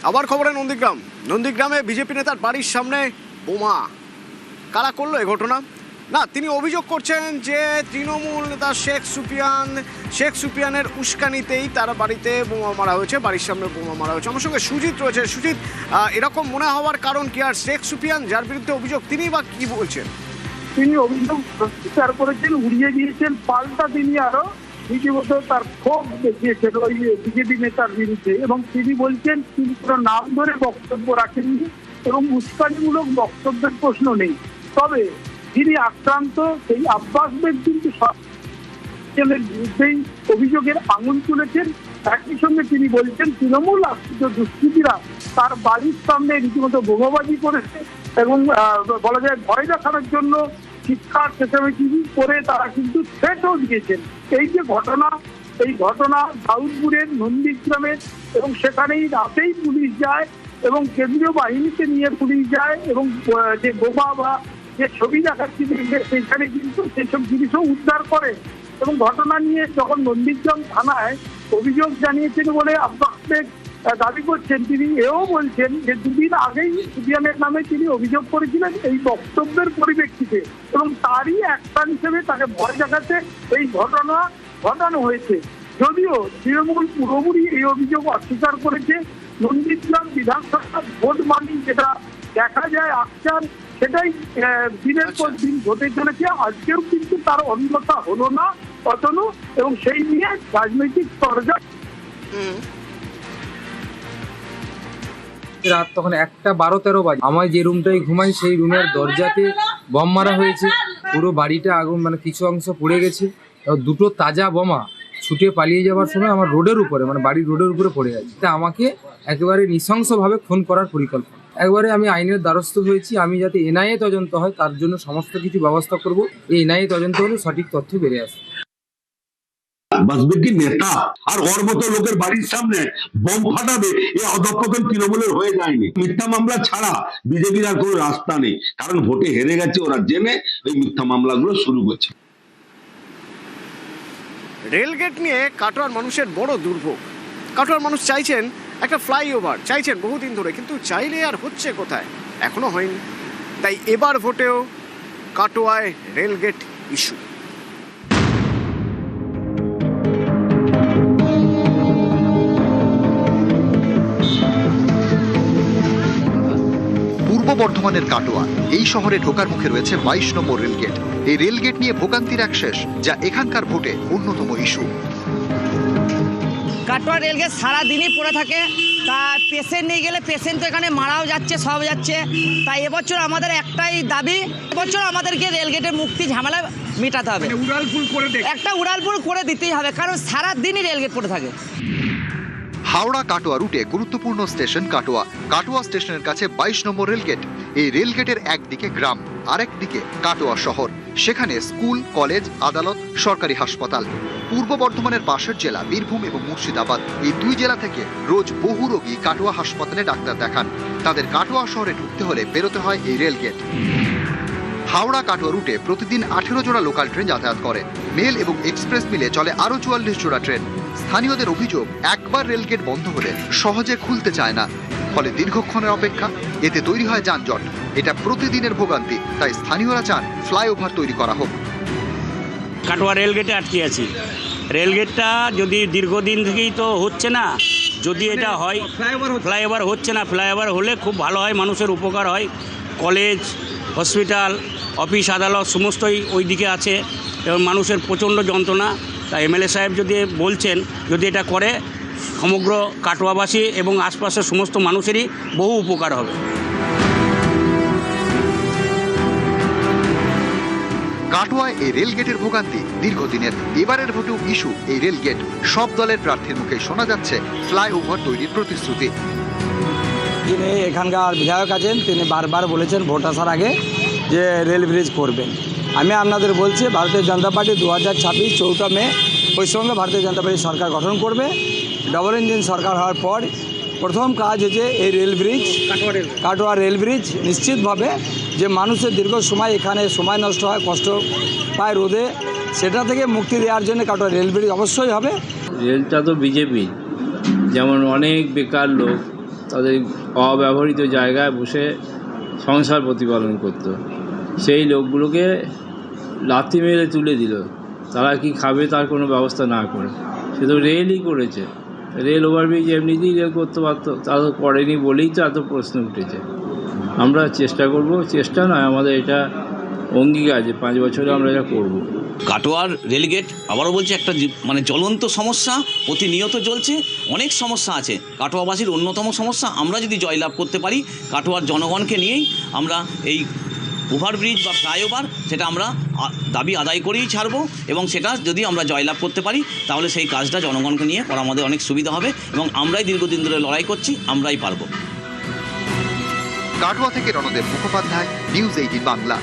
আবার খবরে নন্দীগ্রামে বিজেপি নেতার বাড়ির সামনে বোমা। কারা করলো এ ঘটনা? না, তিনি অভিযোগ করছেন যে তৃণমূল নেতা শেখ সুপিয়ানের উস্কানিতেই তার বাড়িতে বোমা মারা হয়েছে, বাড়ির সামনে বোমা মারা হয়েছে। আমার সঙ্গে সুজিত রয়েছে। সুজিত, এরকম মনে হওয়ার কারণ কি? আর শেখ সুপিয়ান যার বিরুদ্ধে অভিযোগ, তিনি বা কি বলছেন? তিনি অভিযোগ স্বীকার করেছেন, উড়িয়ে দিয়েছেন। পাল্টা তিনি আরো রীতিমতো তার ক্ষোভ দেখিয়েছেন ওই বিজেপি নেতার বিরুদ্ধে, এবং তিনি বলছেন তিনি কোনো নাম ধরে বক্তব্য রাখেননি এবং উস্কানিমূলক বক্তব্যের প্রশ্ন নেই। তবে যিনি আক্রান্ত সেই আব্বাস বেগ কিন্তু সরকারের বিরুদ্ধেই অভিযোগের আঙুল তুলেছেন। একই সঙ্গে তিনি বলছেন তৃণমূল আশ্রিত দুষ্কৃতীরা তার বাড়ির সামনে রীতিমতো বোমাবাজি করেছে এবং বলা যায় ভয় দেখানোর জন্য চিৎকার চেঁচামেচি করে তারা কিন্তু থ্রেটও দিয়েছেন। এই যে ঘটনা, এই ঘটনা দাউদপুরের নন্দীগ্রামের, এবং সেখানেই রাতেই পুলিশ যায় এবং কেন্দ্রীয় বাহিনীকে নিয়ে পুলিশ যায় এবং যে বোমা বা যে ছবি দেখাচ্ছি সেখানে কিন্তু সেসব জিনিসও উদ্ধার করে। এবং ঘটনা নিয়ে যখন নন্দীগ্রাম থানায় অভিযোগ জানিয়েছেন বলে আব্বাস বেগ দাবি করছেন, তিনি এও বলছেন যে দুদিন আগেই সুপিয়ানের নামে তিনি অভিযোগ করেছিলেন এই বক্তব্যের পরিপ্রেক্ষিতে, এবং তারই একটা হিসেবে তাকে ভয় দেখাতে এই ঘটনা ঘটানো হয়েছে। যদিও তৃণমূল পুরোপুরি এই অভিযোগ অস্বীকার করেছে। নন্দীগ্রাম বিধানসভা ভোট মানি যেটা দেখা যায় আকচার, সেটাই দিনের পর দিন ঘটে চলেছে। আজকেও কিন্তু তার অন্যতা হলো না অতনু, এবং সেই নিয়ে রাজনৈতিক তরজা। রাত তখন 1:12-13 বাজে। আমার যে রুমটাই ঘুমাই সেই রুমের দরজাতে বম মারা হয়েছে। পুরো বাড়িটা আগুন, মানে কিছু অংশ পুড়ে গেছে। দুটো তাজা বোমা ছুটে পালিয়ে যাওয়ার সময় আমার রোডের উপরে, মানে বাড়ির রোডের উপরে পড়ে গেছে। এটা আমাকে একেবারে নৃশংসভাবে খুন করার পরিকল্পনা। একবারে আমি আইনের দ্বারস্থ হয়েছি। আমি যাতে এনআইএ তদন্ত হয় তার জন্য সমস্ত কিছু ব্যবস্থা করব। এই এনআইএ তদন্ত হলে সঠিক তথ্য বেরিয়ে আসে। বাসবেগি নেতা আর ওর মতো লোকের বাড়ির সামনে বোম ফাটাবে, এই অধঃপতন তৃণমূলের হয়ে যায়নি। মিথ্যা মামলা ছাড়া বিজেপির আর কোনো রাস্তা নেই, কারণ ভোটে হেরে গেছে ওরা, জেনে এই মিথ্যা মামলাগুলো শুরু করছে। রেলগেট নিয়ে কাটোয়ার মানুষের বড় দুর্ভোগ। কাটোয়ার মানুষ চাইছেন একটা ফ্লাইওভার, চাইছেন বহুদিন ধরে, কিন্তু চাইলে আর হচ্ছে কোথায়? এখনো হয়নি। তাই এবার ভোটেও কাটোয়ায় রেলগেট ইস্যু। পূর্ব বর্ধমানের কাটোয়া এই শহরে ঢোকার মুখে রয়েছে 22 নম্বর রেলগেট। এই রেলগেট নিয়ে ভোগান্তির এক শেষ, যা এখানকার ভোটে অন্যতম ইস্যু। কাটোয়া রেলগেট সারাদিনই পড়ে থাকে, তা পেশেন্ট নিয়ে গেলে পেশেন্ট তো এখানে মারাও যাচ্ছে, সব যাচ্ছে। তাই এবছর আমাদের একটাই দাবি, এবছর আমাদেরকে রেলগেটের মুক্তি ঝামেলা মেটাতে হবে। একটা উড়ালপুল করে দিতেই হবে, কারণ সারাদিনই রেলগেট পড়ে থাকে। হাওড়া কাটোয়া রুটে গুরুত্বপূর্ণ স্টেশন কাটোয়া। কাটোয়া স্টেশনের কাছে 22 নম্বর রেলগেট। এই রেলগেটের একদিকে গ্রাম, আরেক দিকে কাটোয়া শহর। সেখানে স্কুল, কলেজ, আদালত, সরকারি হাসপাতাল। পূর্ব বর্ধমানের পাশের জেলা বীরভূম এবং মুর্শিদাবাদ, এই দুই জেলা থেকে রোজ বহু রোগী কাটোয়া হাসপাতালে ডাক্তার দেখান। তাদের কাটোয়া শহরে ঢুকতে হলে পেরোতে হয় এই রেলগেট। হাওড়া কাটোয়া রুটে প্রতিদিন 18 জোড়া লোকাল ট্রেন যাতায়াত করে। মেল এবং এক্সপ্রেস মিলে চলে আরও 44 জোড়া ট্রেন। স্থানীয়দের অভিযোগ, একবার রেলগেট বন্ধ হলে সহজে খুলতে চায় না, ফলে দীর্ঘক্ষণের অপেক্ষা, এতে তৈরি হয় যানজট। এটা প্রতিদিনের ভোগান্তি, তাই স্থানীয়রা চান ফ্লাইওভার তৈরি করা হোক। কাটোয়া রেলগেটে আটকে আছি। রেলগেটটা যদি দীর্ঘদিন থেকেই তো হচ্ছে না, যদি এটা হয়, ফ্লাইওভার হচ্ছে না, ফ্লাইওভার হলে খুব ভালো হয়, মানুষের উপকার হয়। কলেজ, হসপিটাল, অফিস, আদালত সমস্তই ওই দিকে আছে এবং মানুষের প্রচণ্ড যন্ত্রণা। তাই এমএলএ সাহেব যদি বলছেন, যদি এটা করে সমগ্র কাটোয়াবাসী এবং আশপাশের সমস্ত মানুষেরই বহু উপকার হবে। কাটোয়ায় এই রেলগেটের ভোগান্তি দীর্ঘদিনের। এবারের ভোটেও ইস্যু এই রেলগেট। সব দলের প্রার্থীর মুখে শোনা যাচ্ছে ফ্লাইওভার তৈরির প্রতিশ্রুতি। যিনি এখানকার বিধায়ক আছেন তিনি বারবার বলেছেন ভোট আসার আগে যে রেল ব্রিজ করবেন। আমি আপনাদের বলছি, ভারতীয় জনতা পার্টি 2026 4 মে পশ্চিমবঙ্গে ভারতীয় জনতা পার্টি সরকার গঠন করবে। ডবল ইঞ্জিন সরকার হওয়ার পর প্রথম কাজ হচ্ছে এই rail bridge, Katwa rail bridge. নিশ্চিতভাবে যে মানুষের দীর্ঘ সময় এখানে সময় নষ্ট হয়, কষ্ট পায় রোদে, সেটা থেকে মুক্তি দেওয়ার জন্য কাটোয়া রেল ব্রিজ অবশ্যই হবে। রেলটা তো বিজেপি, যেমন অনেক বেকার লোক তাদের অব্যবহৃত জায়গায় বসে সংসার প্রতিপালন করত। সেই লোকগুলোকে লাথি মেরে তুলে দিল, তারা কি খাবে তার কোনো ব্যবস্থা না করে। সে তো রেলই করেছে, রেল ওভারব্রিজ এমনিতেই রেল করতে পারতো, তা তো করেনি বলেই তো এত প্রশ্ন উঠেছে। আমরা চেষ্টা করব, চেষ্টা নয় আমাদের এটা অঙ্গীকার যে 5 বছরে আমরা এটা করব। কাটোয়ার রেলগেট আবারও বলছি একটা মানে জ্বলন্ত সমস্যা, প্রতিনিয়ত জ্বলছে। অনেক সমস্যা আছে, কাটোয়াবাসীর অন্যতম সমস্যা। আমরা যদি জয়লাভ করতে পারি, কাটোয়ার জনগণকে নিয়েই আমরা এই ওভারব্রিজ বা ফ্লাইওভার সেটা আমরা দাবি আদায় করেই ছাড়বো, এবং সেটা যদি আমরা জয়লাভ করতে পারি তাহলে সেই কাজটা জনগণকে নিয়ে করা আমাদের অনেক সুবিধা হবে, এবং আমরাই দীর্ঘদিন ধরে লড়াই করছি, আমরাই পারবো। কাটোয়া থেকে রণদেব মুখোপাধ্যায়, নিউজ 18 বাংলা।